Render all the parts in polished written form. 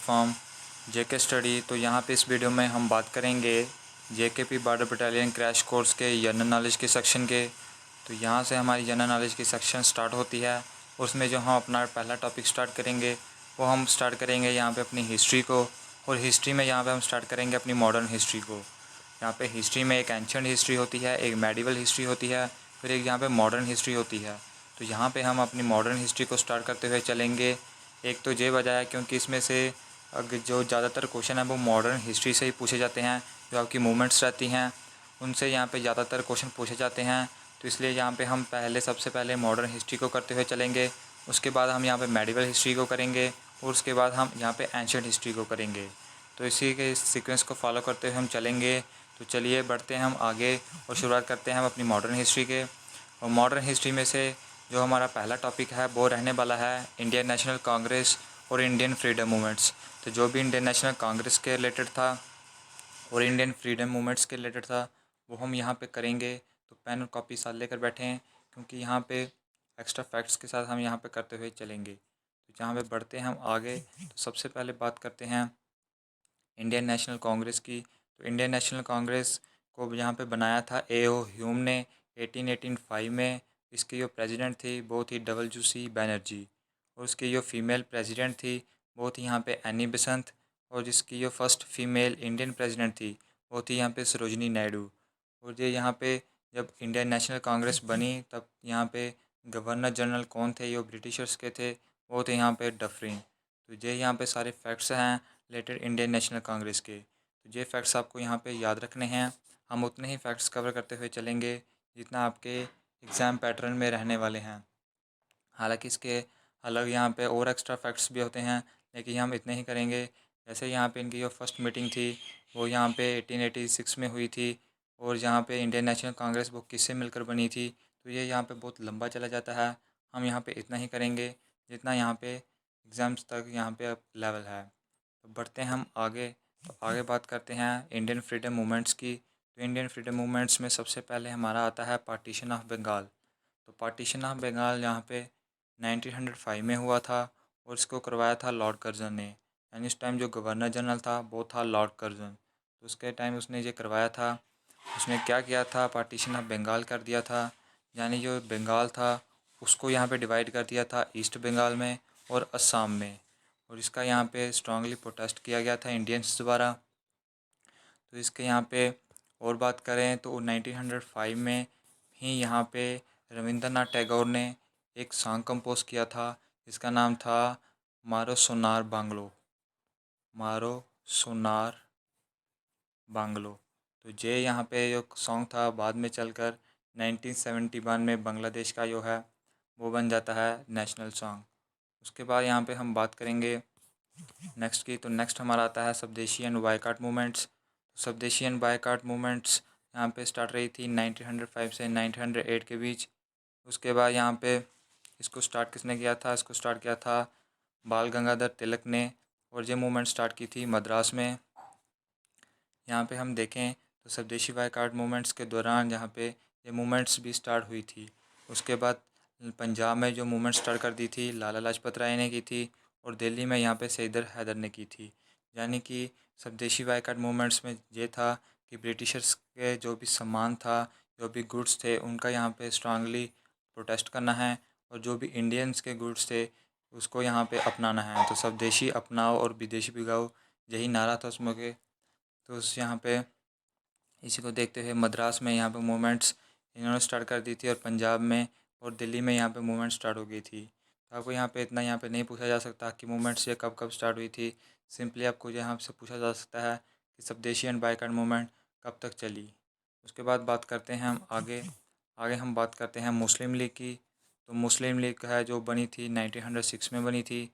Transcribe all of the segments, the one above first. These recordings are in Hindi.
प्लेटफॉर्म जेके स्टडी। तो यहाँ पे इस वीडियो में हम बात करेंगे JKP border battalion crash course के जनरल नॉलेज के सेक्शन के। तो यहाँ से हमारी जनरल नॉलेज की सेक्शन स्टार्ट होती है। उसमें जो हम अपना पहला टॉपिक स्टार्ट करेंगे वो हम स्टार्ट करेंगे यहाँ पे अपनी हिस्ट्री को, और हिस्ट्री में यहाँ पे हम स्टार्ट करेंगे अपनी मॉडर्न हिस्ट्री को। यहाँ पे हिस्ट्री में एक एंशिएंट हिस्ट्री होती है, एक मेडिवल हिस्ट्री होती है, फिर एक यहाँ पे मॉडर्न हिस्ट्री होती है। तो यहाँ पे हम अपनी मॉडर्न हिस्ट्री को स्टार्ट करते हुए चलेंगे। एक तो ये वजह है क्योंकि इसमें से जो ज़्यादातर क्वेश्चन है वो मॉडर्न हिस्ट्री से ही पूछे जाते हैं। जो आपकी मूवमेंट्स रहती हैं उनसे यहाँ पे ज़्यादातर क्वेश्चन पूछे जाते हैं। तो इसलिए यहाँ पे हम सबसे पहले मॉडर्न हिस्ट्री को करते हुए चलेंगे। उसके बाद हम यहाँ पे मेडिवल हिस्ट्री को करेंगे और उसके बाद हम यहाँ पे एंशिएंट हिस्ट्री को करेंगे। तो इसी के सीक्वेंस को फॉलो करते हुए हम चलेंगे। तो चलिए बढ़ते हैं हम आगे और शुरुआत करते हैं हम अपनी मॉडर्न हिस्ट्री के। और मॉडर्न हिस्ट्री में से जो हमारा पहला टॉपिक है वो रहने वाला है इंडियन नेशनल कांग्रेस और इंडियन फ्रीडम मूवमेंट्स। तो जो भी इंडियन नेशनल कांग्रेस के रिलेटेड था और इंडियन फ्रीडम मूवमेंट्स के रिलेटेड था वो हम यहाँ पे करेंगे। तो पेन और कॉपी साथ लेकर बैठे हैं क्योंकि यहाँ पे एक्स्ट्रा फैक्ट्स के साथ हम यहाँ पे करते हुए चलेंगे। तो जहाँ पे बढ़ते हैं हम आगे, तो सबसे पहले बात करते हैं इंडियन नेशनल कांग्रेस की। तो इंडियन नेशनल कांग्रेस को यहाँ पे बनाया था ए.ओ. ह्यूम ने 1885 में। इसकी जो प्रेसिडेंट थी वो थी डब्ल्यू.सी. बैनर्जी, और उसकी जो फीमेल प्रेसिडेंट थी वो थी यहाँ पे एनी बेसेंट, और जिसकी जो फर्स्ट फीमेल इंडियन प्रेसिडेंट थी वो थी यहाँ पे सरोजनी नायडू। और ये यहाँ पे जब इंडियन नेशनल कांग्रेस बनी तब यहाँ पे गवर्नर जनरल कौन थे, जो ब्रिटिशर्स के थे, वो थे यहाँ पे डफरिन। तो ये यहाँ पे सारे फैक्ट्स हैं रिलेटेड इंडियन नेशनल कांग्रेस के। तो ये फैक्ट्स आपको यहाँ पे याद रखने हैं। हम उतने ही फैक्ट्स कवर करते हुए चलेंगे जितना आपके एग्ज़ाम पैटर्न में रहने वाले हैं। हालांकि इसके अलग यहाँ पे और एक्स्ट्रा फैक्ट्स भी होते हैं, लेकिन हम इतने ही करेंगे। जैसे यहाँ पे इनकी जो फर्स्ट मीटिंग थी वो यहाँ पे 1886 में हुई थी, और यहाँ पे इंडियन नेशनल कांग्रेस वो किससे मिलकर बनी थी। तो ये यहाँ पे बहुत लंबा चला जाता है। हम यहाँ पे इतना ही करेंगे जितना यहाँ पे एग्ज़ाम्स तक यहाँ पे अब लेवल है। तो बढ़ते हैं हम आगे। तो आगे बात करते हैं इंडियन फ्रीडम मूवमेंट्स की। तो इंडियन फ्रीडम मूवमेंट्स में सबसे पहले हमारा आता है पार्टीशन ऑफ बंगाल। तो पार्टीशन ऑफ बंगाल यहाँ पे 1905 में हुआ था, और इसको करवाया था लॉर्ड कर्जन ने। यानी उस टाइम जो गवर्नर जनरल था वो था लॉर्ड कर्जन। तो उसके टाइम उसने ये करवाया था। उसने क्या किया था, पार्टीशन ऑफ बंगाल कर दिया था। यानी जो बंगाल था उसको यहाँ पे डिवाइड कर दिया था ईस्ट बंगाल में और असम में। और इसका यहाँ पे स्ट्रांगली प्रोटेस्ट किया गया था इंडियंस द्वारा। तो इसके यहाँ पे और बात करें तो 1905 में ही यहाँ पे रविंद्रनाथ टैगोर ने एक सॉन्ग कंपोज किया था जिसका नाम था मारो सोनार बांग्लो, मारो सोनार बांग्लो। तो ये यहाँ पे जो सॉन्ग था बाद में चलकर 1971 में बांग्लादेश का जो है वो बन जाता है नेशनल सॉन्ग। उसके बाद यहाँ पे हम बात करेंगे नेक्स्ट की। तो नेक्स्ट हमारा आता है स्वदेशी एंड बायकॉट मूवमेंट्स। स्वदेशी एंड बायकॉट मूवमेंट्स यहाँ पे स्टार्ट रही थी 1905 से 1908 के बीच। उसके बाद यहाँ पे इसको स्टार्ट किसने किया था, इसको स्टार्ट किया था बाल गंगाधर तिलक ने, और ये मूवमेंट स्टार्ट की थी मद्रास में। यहाँ पे हम देखें तो स्वदेशी बायकॉट मूवमेंट्स के दौरान यहाँ पे ये मूवमेंट्स भी स्टार्ट हुई थी। उसके बाद पंजाब में जो मूवमेंट स्टार्ट कर दी थी लाला लाजपत राय ने की थी, और दिल्ली में यहाँ पे सैदर हैदर ने की थी। यानी कि स्वदेशी बायकॉट मूवमेंट्स में ये था कि ब्रिटिशर्स के जो भी सामान था, जो भी गुड्स थे, उनका यहाँ पे स्ट्रांगली प्रोटेस्ट करना है, और जो भी इंडियंस के गुड्स थे उसको यहाँ पे अपनाना है। तो स्वदेशी अपनाओ और विदेशी बिगाओ, यही नारा था उस मौके। तो उस यहाँ पे इसी को देखते हुए मद्रास में यहाँ पे मूवमेंट्स इन्होंने स्टार्ट कर दी थी, और पंजाब में और दिल्ली में यहाँ पे मूवमेंट स्टार्ट हो गई थी। तो आपको यहाँ पे इतना यहाँ पे नहीं पूछा जा सकता कि मूवमेंट्स ये कब कब स्टार्ट हुई थी। सिंपली आपको यहाँ से पूछा जा सकता है कि स्वदेशी एंड बायकॉट मूवमेंट कब तक चली। उसके बाद बात करते हैं हम आगे। आगे हम बात करते हैं मुस्लिम लीग की। तो मुस्लिम लीग है जो बनी थी 1906 में बनी थी,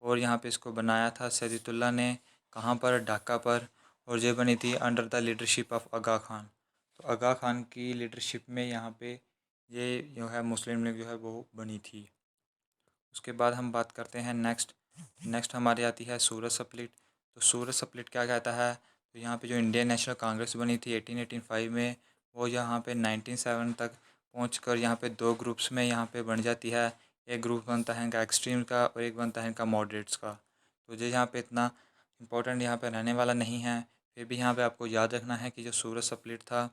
और यहाँ पे इसको बनाया था सैदुल्ला ने। कहाँ पर, ढाका पर। और ये बनी थी अंडर द लीडरशिप ऑफ आगा खान। तो आगा खान की लीडरशिप में यहाँ पे ये जो है मुस्लिम लीग जो है वो बनी थी। उसके बाद हम बात करते हैं नेक्स्ट हमारी आती है सूरत स्प्लिट। तो सूरत स्प्लिट क्या कहता है, तो यहाँ पे जो इंडियन नेशनल कांग्रेस बनी थी 1885 में, वो यहाँ पे 1907 तक पहुँच कर यहाँ पे दो ग्रुप्स में यहाँ पे बन जाती है। एक ग्रुप बनता है इनका एक्सट्रीम का और एक बनता है इनका मॉडरेट्स का। तो ये यहाँ पे इतना इम्पोर्टेंट यहाँ पे रहने वाला नहीं है। फिर भी यहाँ पे आपको याद रखना है कि जो सूरत स्प्लिट था,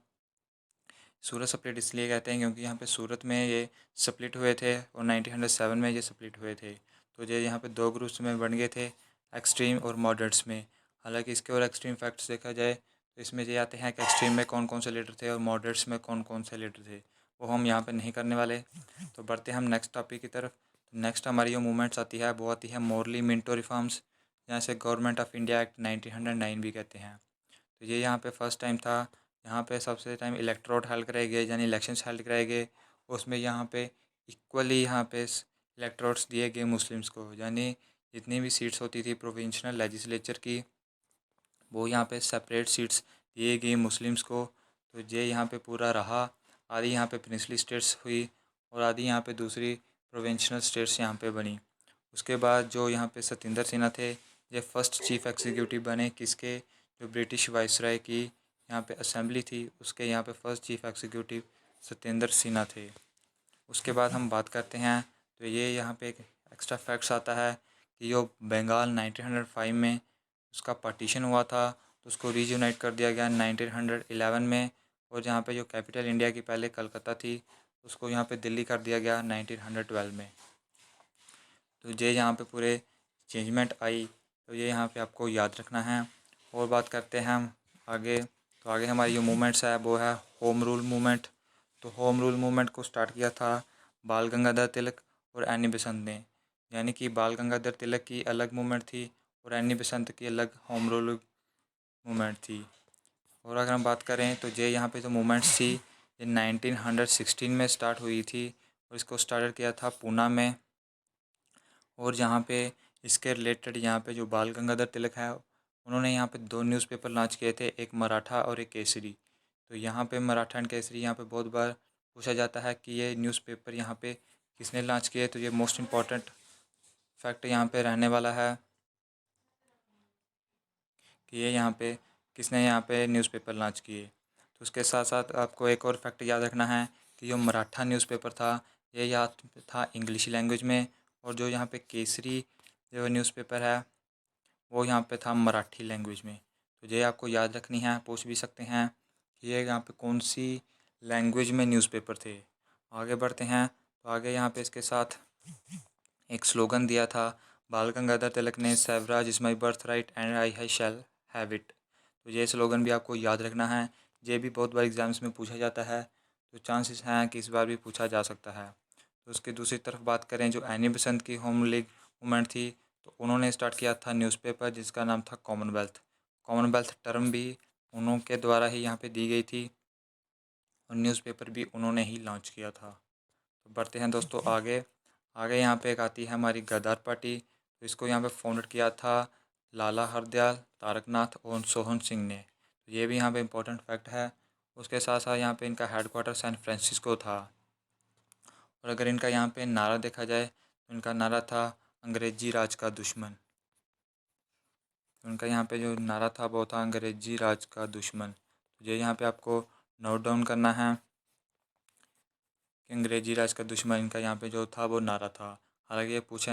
सूरत स्प्लिट इसलिए कहते हैं क्योंकि यहाँ पे सूरत में ये स्प्लिट हुए थे और 1907 में ये स्प्लिट हुए थे। तो ये यहाँ पे दो ग्रुप्स में बन गए थे, एक्सट्रीम और मॉडरेट्स में। हालांकि इसके और एक्सट्रीम फैक्ट्स देखा जाए तो इसमें ये आते हैं कि एक्सट्रीम में कौन कौन से लीडर थे और मॉडरेट्स में कौन कौन से लीडर थे, वो हम यहाँ पे नहीं करने वाले। तो बढ़ते हैं हम नेक्स्ट टॉपिक की तरफ। नेक्स्ट हमारी जो मूवमेंट्स आती है वो आती है मोरली मिंटो रिफॉर्म्स, जहाँ से गवर्नमेंट ऑफ इंडिया एक्ट 1909 भी कहते हैं। तो ये यहाँ पे फर्स्ट टाइम था। यहाँ पे सबसे टाइम इलेक्ट्रोड हेल्ड कराए गए, यानी इलेक्शंस हेल्ड कराए गए। उसमें यहाँ पे इक्वली यहाँ पे इलेक्ट्रोड्स दिए गए मुस्लिम्स को, यानी जितनी भी सीट्स होती थी प्रोविंशनल लेजिस्लेचर की, वो यहाँ पे सेपरेट सीट्स दिए गई मुस्लिम्स को। तो ये यहाँ पे पूरा रहा। आधी यहाँ पे प्रिंसली स्टेट्स हुई और आधी यहाँ पे दूसरी प्रोविंशनल स्टेट्स यहाँ पे बनी। उसके बाद जो यहाँ पे सतिंदर सिन्हा थे, ये फर्स्ट चीफ एग्जीक्यूटिव बने किसके, जो ब्रिटिश वाइसराय की यहाँ पे असेंबली थी उसके यहाँ पे first chief executive Satyendra Sinha थे। उसके बाद हम बात करते हैं तो ये यहाँ पे एक एक्स्ट्रा फैक्ट्स आता है कि जो बंगाल 1905 में उसका पार्टीशन हुआ था तो उसको रीयूनाइट कर दिया गया 1911 में। और जहाँ पे जो कैपिटल इंडिया की पहले कलकत्ता थी उसको यहाँ पे दिल्ली कर दिया गया 1912 में। तो ये यहाँ पे पूरे चेंजमेंट आई, तो ये यहाँ पे आपको याद रखना है। और बात करते हैं हम आगे। तो आगे हमारी जो मूवमेंट्स है वो है होम रूल मूवमेंट। तो होम रूल मूवमेंट को स्टार्ट किया था बाल गंगाधर तिलक और एनी बेसंत ने, यानी कि बाल गंगाधर तिलक की अलग मूवमेंट थी और एनी बेसंत की अलग होम रूल मूवमेंट थी। और अगर हम बात करें तो ये यहाँ पे जो मूवमेंट्स थी ये 1916 में स्टार्ट हुई थी और इसको स्टार्ट किया था पूना में। और जहाँ पे इसके रिलेटेड यहाँ पे जो बाल गंगाधर तिलक है उन्होंने यहाँ पे दो न्यूज़पेपर लॉन्च किए थे, एक मराठा और एक केसरी। तो यहाँ पे मराठा एंड केसरी यहाँ पे बहुत बार पूछा जाता है कि ये न्यूज़पेपर यहाँ पे किसने लॉन्च किए। तो ये मोस्ट इम्पॉर्टेंट फैक्ट यहाँ पे रहने वाला है कि ये यहाँ पे किसने यहाँ पे न्यूज़पेपर लॉन्च किए। तो उसके साथ साथ आपको एक और फैक्ट याद रखना है कि जो मराठा न्यूज़पेपर था ये याद था इंग्लिश लैंग्वेज में, और जो यहाँ पे केसरी जो न्यूज़पेपर है वो यहाँ पे था मराठी लैंग्वेज में। तो ये आपको याद रखनी है, पूछ भी सकते हैं कि ये यहाँ पे कौन सी लैंग्वेज में न्यूज़पेपर थे। आगे बढ़ते हैं तो आगे यहाँ पे इसके साथ एक स्लोगन दिया था बाल गंगाधर तिलक ने, Swaraj is my birth right and I shall have it. तो ये स्लोगन भी आपको याद रखना है, ये भी बहुत बार एग्जाम्स में पूछा जाता है, तो चांसेस हैं कि इस बार भी पूछा जा सकता है। तो उसकी दूसरी तरफ बात करें जो एनी बेसंत की होम लीग मूवमेंट थी, तो उन्होंने स्टार्ट किया था न्यूज़पेपर जिसका नाम था कॉमनवेल्थ। कॉमनवेल्थ टर्म भी उन्होंने द्वारा ही यहाँ पे दी गई थी और न्यूज़पेपर भी उन्होंने ही लॉन्च किया था। तो बढ़ते हैं दोस्तों आगे। आगे यहाँ पे एक आती है हमारी गद्दार पार्टी। तो इसको यहाँ पे फाउंडेड किया था लाला हरदयाल, तारकनाथ और सोहन सिंह ने। तो ये भी यहाँ पे इम्पोर्टेंट फैक्ट है। उसके साथ साथ यहाँ पे इनका हेडक्वार्टर सैन फ्रांसिस्को था। और अगर इनका यहाँ पे नारा देखा जाए तो इनका नारा था अंग्रेजी राज का दुश्मन। तो उनका यहाँ पे जो नारा था वो था अंग्रेजी राज का दुश्मन। तो ये यहाँ पे आपको नोट डाउन करना है कि अंग्रेजी राज का दुश्मन इनका यहाँ पे जो था वो नारा था। हालांकि ये पूछ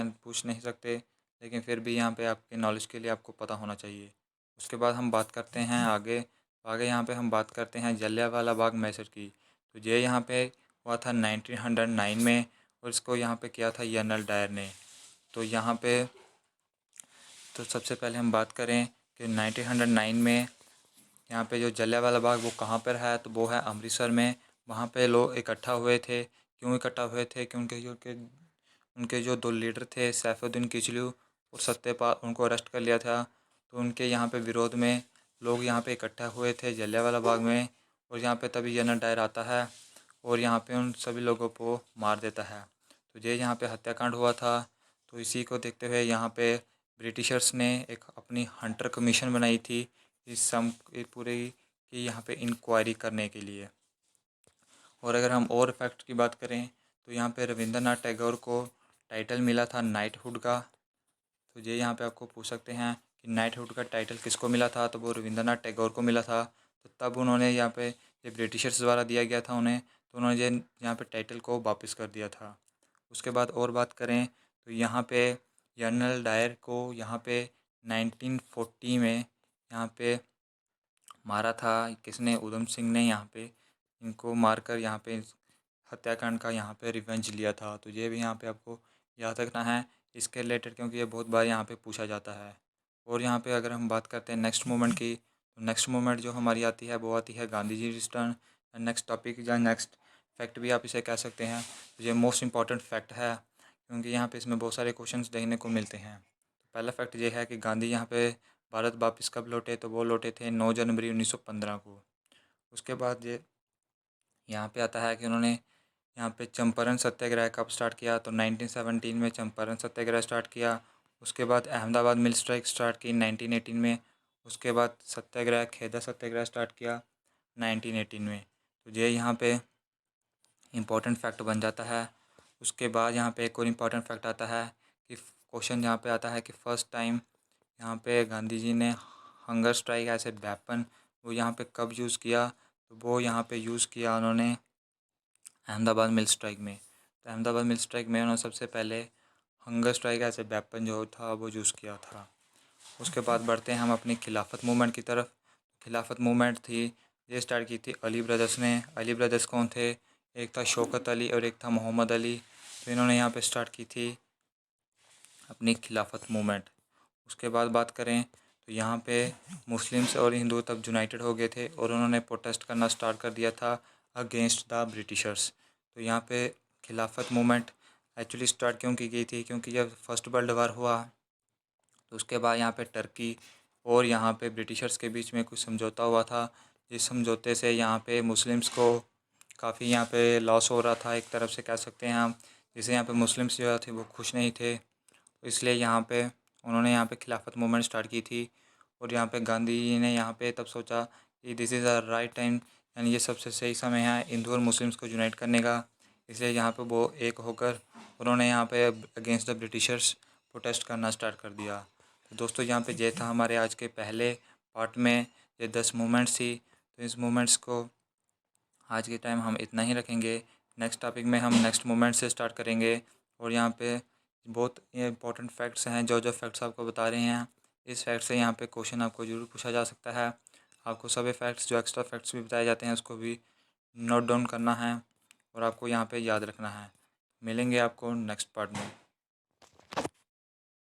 नहीं सकते, लेकिन फिर भी यहाँ पे आपके नॉलेज के लिए आपको पता होना चाहिए। उसके बाद हम बात करते हैं आगे। आगे यहाँ पे हम बात करते हैं जलियांवाला बाग मैसर की। तो ये यहाँ पे हुआ था 1909 में और इसको यहाँ पे किया था जनरल डायर ने। तो यहाँ पे तो सबसे पहले हम बात करें कि 1909 में यहाँ पे जो जलियांवाला बाग वो कहाँ पर है, तो वो है अमृतसर में। वहाँ पे लोग इकट्ठा हुए थे। क्यों इकट्ठा हुए थे कि उनके जो दो लीडर थे सैफुद्दीन किचलू और सत्यपाल, उनको अरेस्ट कर लिया था। तो उनके यहाँ पे विरोध में लोग यहाँ पे इकट्ठा हुए थे जलियांवाला बाग में। और यहाँ पे तभी जनरल डायर आता है और यहाँ पे उन सभी लोगों को मार देता है। तो ये यहाँ पे हत्याकांड हुआ था। तो इसी को देखते हुए यहाँ पे ब्रिटिशर्स ने एक अपनी हंटर कमीशन बनाई थी इस सम पूरे की यहाँ पे इंक्वायरी करने के लिए। और अगर हम और फैक्ट की बात करें तो यहाँ पे रविंद्रनाथ टैगोर को टाइटल मिला था नाइटहुड का। तो ये यहाँ पे आपको पूछ सकते हैं कि नाइटहुड का टाइटल किसको मिला था, तो वो रविंद्रनाथ टैगोर को मिला था। तो तब उन्होंने यहाँ पे ये ब्रिटिशर्स द्वारा दिया गया था उन्हें, तो उन्होंने ये यहाँ पे टाइटल को वापस कर दिया था। उसके बाद और बात करें तो यहाँ पे जनरल डायर को यहाँ पे 1940 में यहाँ पे मारा था। किसने? उधम सिंह ने यहाँ पे इनको मारकर यहाँ पे हत्याकांड का यहाँ पे रिवेंज लिया था। तो ये भी यहाँ पे आपको याद रखना है इसके रिलेटेड, क्योंकि ये बहुत बार यहाँ पे पूछा जाता है। और यहाँ पे अगर हम बात करते हैं नेक्स्ट मूवमेंट की, तो नेक्स्ट मूवमेंट जो हमारी आती है वो आती है Gandhi ji return. Next topic या नेक्स्ट फैक्ट भी आप इसे कह सकते हैं। तो ये मोस्ट इंपॉर्टेंट फैक्ट है, क्योंकि यहाँ पे इसमें बहुत सारे क्वेश्चंस देखने को मिलते हैं। तो पहला फैक्ट ये है कि गांधी यहाँ पे भारत वापस कब लौटे, तो वो लौटे थे 9 जनवरी 1915 को। उसके बाद ये यहाँ पे आता है कि उन्होंने यहाँ पे चंपारण सत्याग्रह कब स्टार्ट किया, तो 1917 में चंपारण सत्याग्रह स्टार्ट किया। उसके बाद अहमदाबाद मिल स्ट्राइक स्टार्ट की 1918 में। उसके बाद सत्याग्रह खेदा सत्याग्रह स्टार्ट किया 1918 में। तो ये यहाँ पे इम्पोर्टेंट फैक्ट बन जाता है। उसके बाद यहाँ पे एक और इम्पोर्टेंट फैक्ट आता है कि क्वेश्चन यहाँ पे आता है कि फ़र्स्ट टाइम यहाँ पे गांधी जी ने hunger strike as a weapon वो यहाँ पे कब यूज़ किया, तो वो यहाँ पे यूज़ किया उन्होंने अहमदाबाद मिल स्ट्राइक में। तो अहमदाबाद मिल स्ट्राइक में उन्होंने सबसे पहले hunger strike as a weapon जो था वो यूज़ किया था। उसके बाद बढ़ते हैं हम अपनी खिलाफत मूवमेंट की तरफ। खिलाफत मूवमेंट थी, ये स्टार्ट की थी अली ब्रदर्स ने। अली ब्रदर्स कौन थे? एक था शौकत अली और एक था मोहम्मद अली। तो इन्होंने यहाँ पे स्टार्ट की थी अपनी खिलाफत मूवमेंट। उसके बाद बात करें तो यहाँ पे मुस्लिम्स और हिंदू तब यूनाइटेड हो गए थे और उन्होंने प्रोटेस्ट करना स्टार्ट कर दिया था अगेंस्ट द ब्रिटिशर्स। तो यहाँ पे खिलाफत मूवमेंट एक्चुअली स्टार्ट क्यों की गई थी, क्योंकि जब फर्स्ट वर्ल्ड वार हुआ तो उसके बाद यहाँ पे टर्की और यहाँ पे ब्रिटिशर्स के बीच में कुछ समझौता हुआ था। जिस समझौते से यहाँ पे मुस्लिम्स को काफ़ी यहाँ पे लॉस हो रहा था, एक तरफ से कह सकते हैं हम, जिससे यहाँ पे मुस्लिम्स जो थे वो खुश नहीं थे। तो इसलिए यहाँ पे उन्होंने यहाँ पे खिलाफत मूवमेंट स्टार्ट की थी। और यहाँ पे गांधी जी ने यहाँ पे तब सोचा कि this is a right time, यानी ये सबसे सही समय है हिंदू और मुस्लिम्स को यूनाइट करने का। इसलिए यहाँ पे वो एक होकर उन्होंने यहाँ पे अगेंस्ट द ब्रिटिशर्स प्रोटेस्ट करना स्टार्ट कर दिया। तो दोस्तों यहाँ पे ये था हमारे आज के पहले पार्ट में ये 10 मूवमेंट्स थी। तो इस मूवमेंट्स को आज के टाइम हम इतना ही रखेंगे। नेक्स्ट टॉपिक में हम नेक्स्ट मूवमेंट से स्टार्ट करेंगे। और यहाँ पे बहुत ये इंपॉर्टेंट फैक्ट्स हैं, जो जो फैक्ट्स आपको बता रहे हैं इस फैक्ट से यहाँ पे क्वेश्चन आपको ज़रूर पूछा जा सकता है। आपको सभी फैक्ट्स जो एक्स्ट्रा फैक्ट्स भी बताए जाते हैं उसको भी नोट डाउन करना है और आपको यहाँ पे याद रखना है। मिलेंगे आपको नेक्स्ट पार्ट में।